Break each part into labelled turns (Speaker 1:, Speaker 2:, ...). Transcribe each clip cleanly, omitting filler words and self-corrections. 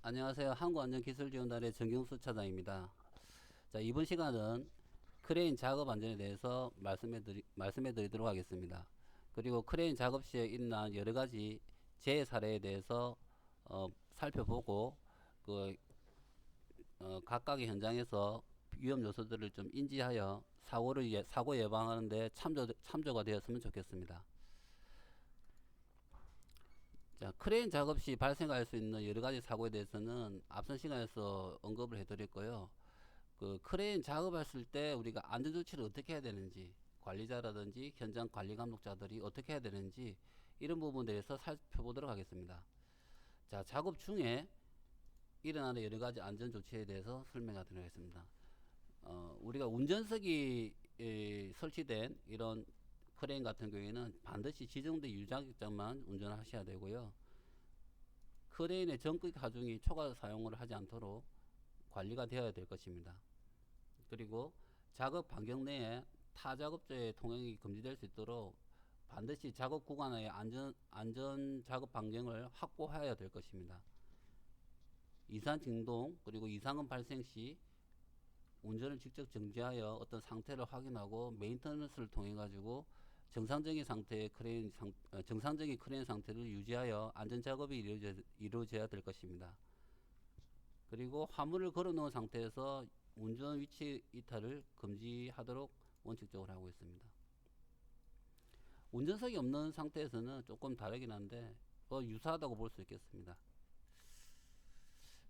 Speaker 1: 안녕하세요. 한국안전기술지원단의 정경수 차장입니다. 자, 이번 시간은 크레인 작업 안전에 대해서 말씀해 드리도록 하겠습니다. 그리고 크레인 작업 시에 일어난 여러 가지 재해 사례에 대해서 살펴보고 각각의 현장에서 위험 요소들을 좀 인지하여 사고 예방하는 데 참조가 되었으면 좋겠습니다. 자, 크레인 작업 시 발생할 수 있는 여러 가지 사고에 대해서는 앞선 시간에서 언급을 해드렸고요. 크레인 작업했을 때 우리가 안전 조치를 어떻게 해야 되는지, 관리자라든지 현장 관리 감독자들이 어떻게 해야 되는지 이런 부분에 대해서 살펴보도록 하겠습니다. 자, 작업 중에 일어나는 여러 가지 안전 조치에 대해서 설명하도록 하겠습니다. 우리가 운전석이 설치된 이런 크레인 같은 경우에는 반드시 지정된 유자격장만 운전하셔야 되고요. 크레인의 전극 하중이 초과 사용을 하지 않도록 관리가 되어야 될 것입니다. 그리고 작업 반경 내에 타 작업자의 통행이 금지될 수 있도록 반드시 작업 구간의 안전 작업 반경을 확보해야 될 것입니다. 이산 진동 그리고 이상은 발생 시 운전을 직접 정지하여 어떤 상태를 확인하고 메인터넌스를 통해 가지고 정상적인 크레인 상태를 유지하여 안전 작업이 이루어져야 될 것입니다. 그리고 화물을 걸어 놓은 상태에서 운전 위치 이탈을 금지하도록 원칙적으로 하고 있습니다. 운전석이 없는 상태에서는 조금 다르긴 한데 유사하다고 볼 수 있겠습니다.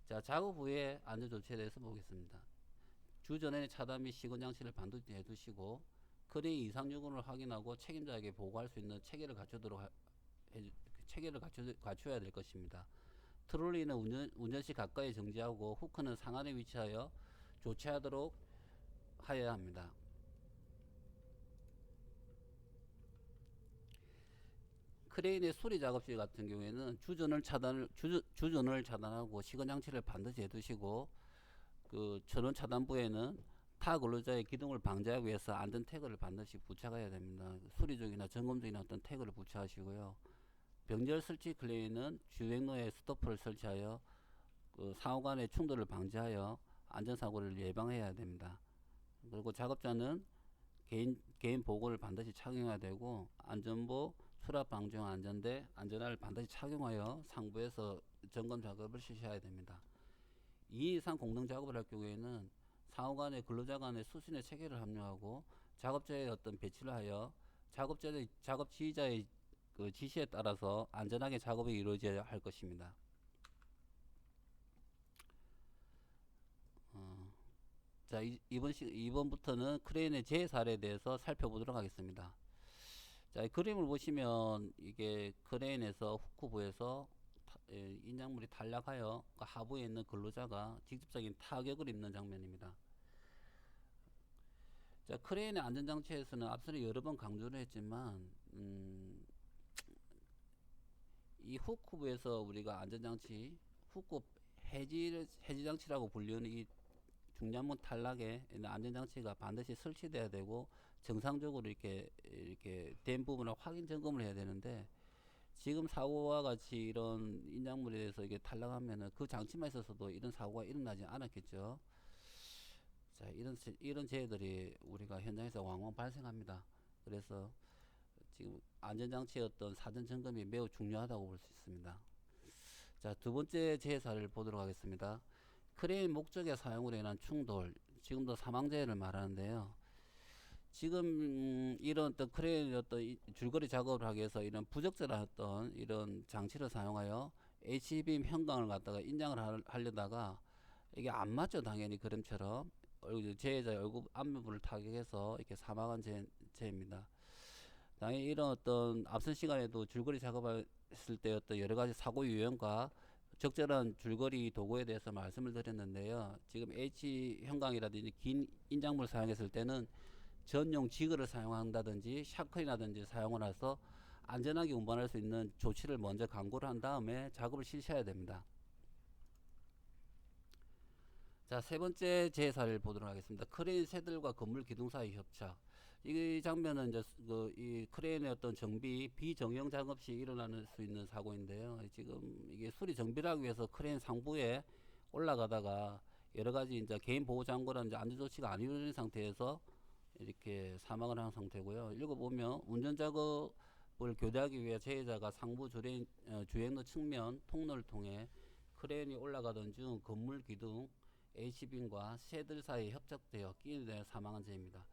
Speaker 1: 자, 작업 후에 안전 조치에 대해서 보겠습니다. 주전에 차단 및 시건 장치를 반드시 해두시고 크레인 이상 요건을 확인하고 책임자에게 보고할 수 있는 체계를 갖춰야 될 것입니다. 트롤리는 운전 시 가까이 정지하고 후크는 상안에 위치하여 조치하도록 하여야 합니다. 크레인의 수리 작업실 같은 경우에는 주전을 차단하고 시건 장치를 반드시 해두시고 전원 차단부에는 타 근로자의 기동을 방지하기 위해서 안전 태그를 반드시 부착해야 됩니다. 수리 중이나 점검 중이나 어떤 태그를 부착하시고요. 병절 설치 크레인은 주행로에 스토퍼를 설치하여 상호 간의 충돌을 방지하여 안전사고를 예방해야 됩니다. 그리고 작업자는 개인 보호를 반드시 착용해야 되고 안전보, 수납 방지용 안전대, 안전화를 반드시 착용하여 상부에서 점검 작업을 실시해야 됩니다. 2인 이상 공동 작업을 할 경우에는 상호 간의 근로자 간의 수신의 체계를 합류하고 작업자의 어떤 배치를 하여 작업 지휘자의 지시에 따라서 안전하게 작업이 이루어져야 할 것입니다. 자, 이번부터는 크레인의 재해 사례에 대해서 살펴보도록 하겠습니다. 자, 이 그림을 보시면 이게 크레인에서 후크부에서 인장물이 탈락하여 하부에 있는 근로자가 직접적인 타격을 입는 장면입니다. 자, 크레인의 안전장치에서는 앞서 여러 번 강조를 했지만 이 후크부에서 우리가 안전장치, 후크 해지장치라고 불리는 이 중량문 탈락에 있는 안전장치가 반드시 설치돼야 되고 정상적으로 이렇게 된 부분을 확인 점검을 해야 되는데 지금 사고와 같이 이런 인장물에 대해서 이게 탈락하면은 그 장치만 있어서도 이런 사고가 일어나지 않았겠죠. 자, 이런 재해들이 우리가 현장에서 왕왕 발생합니다. 그래서 지금 안전장치의 어떤 사전 점검이 매우 중요하다고 볼 수 있습니다. 자, 두 번째 재해 사례를 보도록 하겠습니다. 크레인 목적의 사용으로 인한 충돌, 지금도 사망재해를 말하는데요. 지금 이런 어떤 크레인 어떤 줄거리 작업을 하기 위해서 이런 부적절한 어떤 이런 장치를 사용하여 H빔 형광을 갖다가 인장을 하려다가 이게 안 맞죠. 당연히 그림처럼 재해자의 얼굴 앞면부를 타격해서 이렇게 사망한 재해입니다. 당연히 이런 어떤 앞선 시간에도 줄거리 작업했을 때 어떤 여러 가지 사고 유형과 적절한 줄거리 도구에 대해서 말씀을 드렸는데요. 지금 H 형광이라든지 긴 인장물 사용했을 때는 전용 지그를 사용한다든지 샤클이라든지 사용을 해서 안전하게 운반할 수 있는 조치를 먼저 강구를 한 다음에 작업을 실시해야 됩니다. 자, 세 번째 재해 사례를 보도록 하겠습니다. 크레인 새들과 건물 기둥 사이 협착. 이 장면은 이제 이 크레인의 어떤 정비 비정형 작업 시 일어날 수 있는 사고인데요. 지금 이게 수리 정비를 하기 위해서 크레인 상부에 올라가다가 여러 가지 이제 개인 보호 장구라든지 안전 조치가 안 이루어진 상태에서 이렇게 사망을 한 상태고요. 읽어보면 운전 작업을 교대하기 위해 제해자가 상부 주행로 측면 통로를 통해 크레인이 올라가던 중 건물 기둥 H빔과 쉐들 사이에 협착되어 끼인되어 사망한 죄입니다.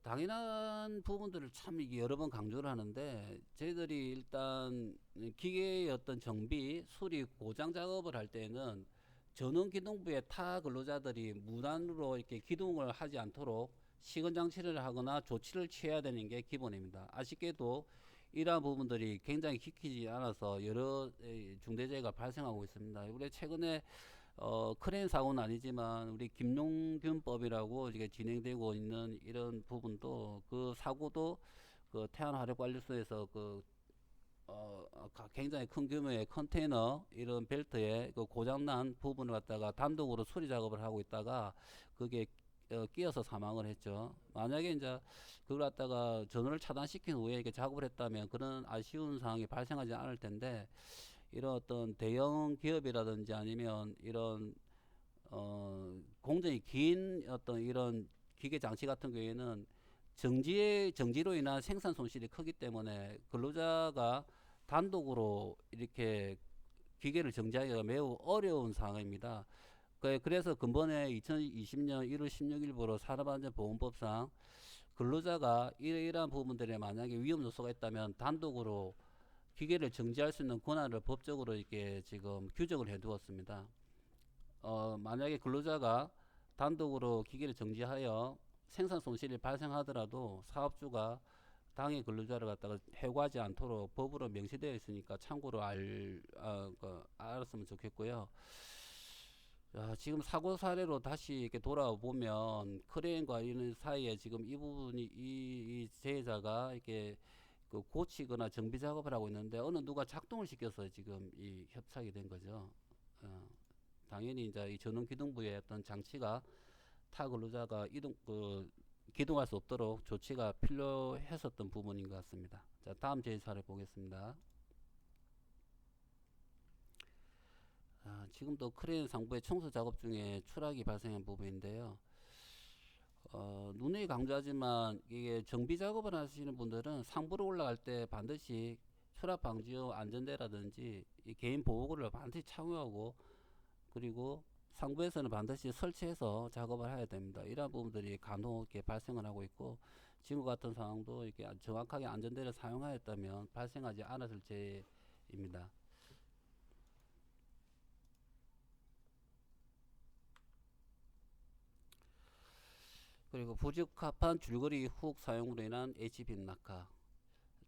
Speaker 1: 당연한 부분들을 참 이게 여러 번 강조를 하는데, 저희들이 일단 기계의 어떤 정비, 수리, 고장 작업을 할 때는 전원 기둥부의 타 근로자들이 무단으로 이렇게 기둥을 하지 않도록 시건 장치를 하거나 조치를 취해야 되는 게 기본입니다. 아쉽게도 이러한 부분들이 굉장히 지키지 않아서 여러 중대재해가 발생하고 있습니다. 우리 최근에 크레인 사고는 아니지만 우리 김용균법이라고 이게 진행되고 있는 이런 부분도, 그 사고도 그 태안화력관리소에서 굉장히 큰 규모의 컨테이너 이런 벨트에 그 고장난 부분을 갖다가 단독으로 수리 작업을 하고 있다가 그게 끼어서 사망을 했죠. 만약에 이제 그걸 갖다가 전원을 차단시킨 후에 이렇게 작업을 했다면 그런 아쉬운 상황이 발생하지 않을 텐데, 이런 어떤 대형 기업이라든지 아니면 이런 공정이 긴 어떤 이런 기계 장치 같은 경우에는 정지로 인한 생산 손실이 크기 때문에 근로자가 단독으로 이렇게 기계를 정지하기가 매우 어려운 상황입니다. 그래서 근본에 2020년 1월 16일부로 산업안전보건법상 근로자가 이러한 부분들에 만약에 위험 요소가 있다면 단독으로 기계를 정지할 수 있는 권한을 법적으로 이렇게 지금 규정을 해 두었습니다. 만약에 근로자가 단독으로 기계를 정지하여 생산 손실이 발생하더라도 사업주가 당해 근로자를 갖다가 해고하지 않도록 법으로 명시되어 있으니까 참고로 알았으면 좋겠고요. 지금 사고 사례로 다시 이렇게 돌아보면 크레인과 이런 사이에 지금 이 부분이 이 제자가 이렇게 그 고치거나 정비 작업을 하고 있는데 어느 누가 작동을 시켜서 지금 이 협착이 된 거죠. 당연히 이제 이 전원 기둥부의 어떤 장치가 타 근로자가 기동할 수 없도록 조치가 필요했었던 부분인 것 같습니다. 자, 다음 제사를 보겠습니다. 지금도 크레인 상부의 청소 작업 중에 추락이 발생한 부분인데요. 눈에 강조하지만 이게 정비 작업을 하시는 분들은 상부로 올라갈 때 반드시 추락 방지용 안전대라든지 이 개인 보호구를 반드시 착용하고, 그리고 상부에서는 반드시 설치해서 작업을 해야 됩니다. 이러한 부분들이 간혹 이렇게 발생을 하고 있고, 지금 같은 상황도 이렇게 정확하게 안전대를 사용하였다면 발생하지 않았을 죄입니다. 그리고 부적합한 줄거리 훅 사용으로 인한 H빔 낙하.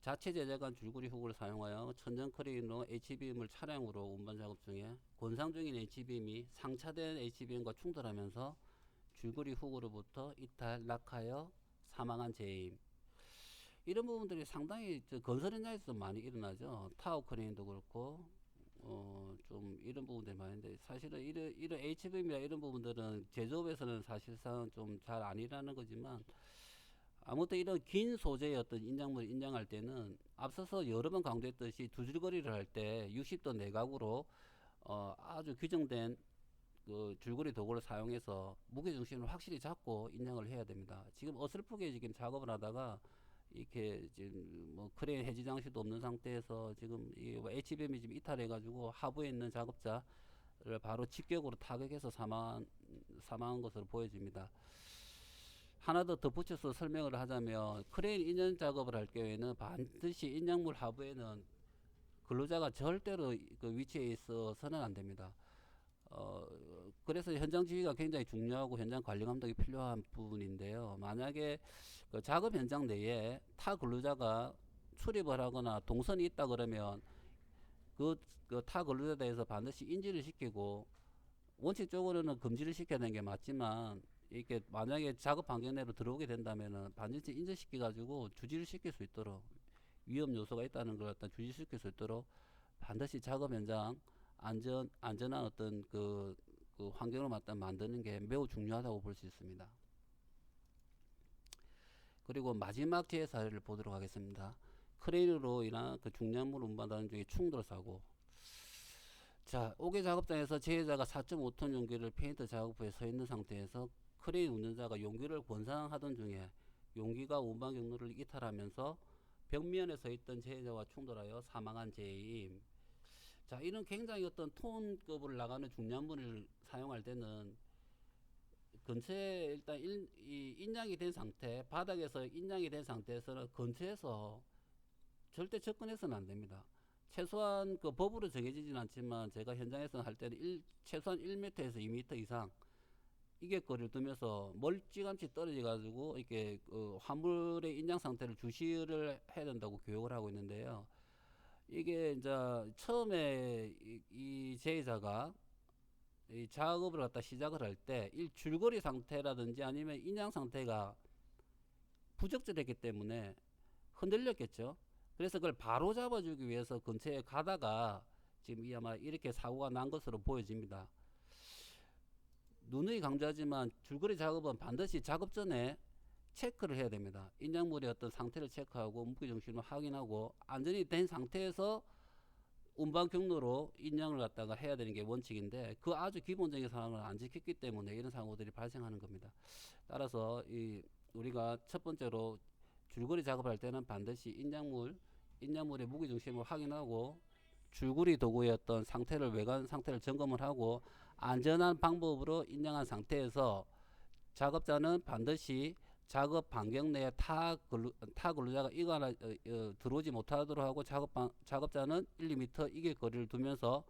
Speaker 1: 자체 제작한 줄거리 훅을 사용하여 천정 크레인으로 H빔을 차량으로 운반 작업 중에 권상 중인 H빔이 상차된 H빔과 충돌하면서 줄거리 훅으로부터 이탈, 낙하여 사망한 죄임. 이런 부분들이 상당히 건설 현장에서 많이 일어나죠. 타워 크레인도 그렇고 좀 이런 부분들이 많은데, 사실은 이런 H빔이나 이런 부분들은 제조업에서는 사실상 좀 잘 안 일어나는 거지만, 아무튼 이런 긴 소재의 어떤 인장물을 인장할 때는 앞서서 여러 번 강조했듯이 두 줄거리를 할 때 60도 내각으로 아주 규정된 그 줄거리 도구를 사용해서 무게 중심을 확실히 잡고 인장을 해야 됩니다. 지금 어설프게 지금 작업을 하다가 이렇게 지금 뭐 크레인 해지 장치도 없는 상태에서 지금 이 H빔이 지금 이탈해가지고 하부에 있는 작업자를 바로 직격으로 타격해서 사망한 것으로 보여집니다. 하나 더 덧붙여서 설명을 하자면, 크레인 인연 작업을 할 경우에는 반드시 인양물 하부에는 근로자가 절대로 그 위치에 있어서는 안 됩니다. 그래서 현장 지휘가 굉장히 중요하고 현장 관리 감독이 필요한 부분인데요. 만약에 그 작업 현장 내에 타 근로자가 출입을 하거나 동선이 있다 그러면 그 타 근로자에 대해서 반드시 인지를 시키고, 원칙적으로는 금지를 시켜야 되는 게 맞지만, 이렇게 만약에 작업 환경 내로 들어오게 된다면은 반드시 인지시켜 가지고 주지를 시킬 수 있도록, 위험 요소가 있다는 걸 갖다 주지시킬 수 있도록 반드시 작업 현장 안전한 어떤 그 환경을 만드는 게 매우 중요하다고 볼 수 있습니다. 그리고 마지막 재해 사례를 보도록 하겠습니다. 크레인으로 인한 그 중량물 운반하는 중에 충돌 사고. 자, 5개 작업장에서 재해자가 4.5톤 용기를 페인트 작업부에 서 있는 상태에서 크레인 운전자가 용기를 권상하던 중에 용기가 운반 경로를 이탈하면서 벽면에 서 있던 재해자와 충돌하여 사망한 재해임. 자, 이런 굉장히 어떤 톤급을 나가는 중량물을 사용할 때는 근처에 일단 인양이 된 상태, 바닥에서 인양이 된 상태에서는 근처에서 절대 접근해서는 안 됩니다. 최소한 그 법으로 정해지진 않지만 제가 현장에서 할 때는 최소한 1m에서 2m 이상 이게 거리를 두면서 멀찌감치 떨어져 가지고 이렇게 화물의 인양 상태를 주시를 해야 된다고 교육을 하고 있는데요. 이게 이제 처음에 이 제의자가 이 작업을 갖다 시작을 할 때 이 줄거리 상태라든지 아니면 인양 상태가 부적절했기 때문에 흔들렸겠죠. 그래서 그걸 바로 잡아주기 위해서 근처에 가다가 지금 아마 이렇게 사고가 난 것으로 보여집니다. 누누이 강조하지만 줄거리 작업은 반드시 작업 전에 체크를 해야 됩니다. 인양물의 어떤 상태를 체크하고 무게 중심을 확인하고 안전이 된 상태에서 운반 경로로 인양을 갖다가 해야 되는 게 원칙인데 그 아주 기본적인 사항을 안 지켰기 때문에 이런 사고들이 발생하는 겁니다. 따라서 우리가 첫 번째로 줄거리 작업할 때는 반드시 인양물의 무게 중심을 확인하고 줄거리 도구의 어떤 상태를 외관 상태를 점검을 하고 안전한 방법으로 인양한 상태에서 작업자는 반드시 작업 반경 내에 타 근로자가 이거나 들어오지 못하도록 하고 작업자는 1, 2m 이게 거리를 두면서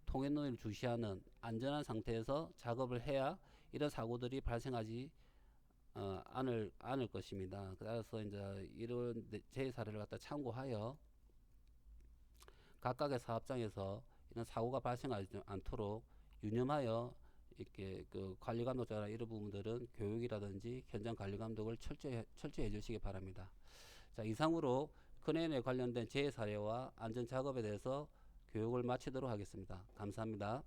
Speaker 1: 통행로를 주시하는 안전한 상태에서 작업을 해야 이런 사고들이 발생하지 않을 것입니다. 그래서 이제 이런 제 사례를 갖다 참고하여 각각의 사업장에서 이런 사고가 발생하지 않도록 유념하여 이렇게 그 관리 감독자나 이런 부분들은 교육이라든지 현장 관리 감독을 철저히 해주시기 바랍니다. 자, 이상으로 크레인에 관련된 재해 사례와 안전 작업에 대해서 교육을 마치도록 하겠습니다. 감사합니다.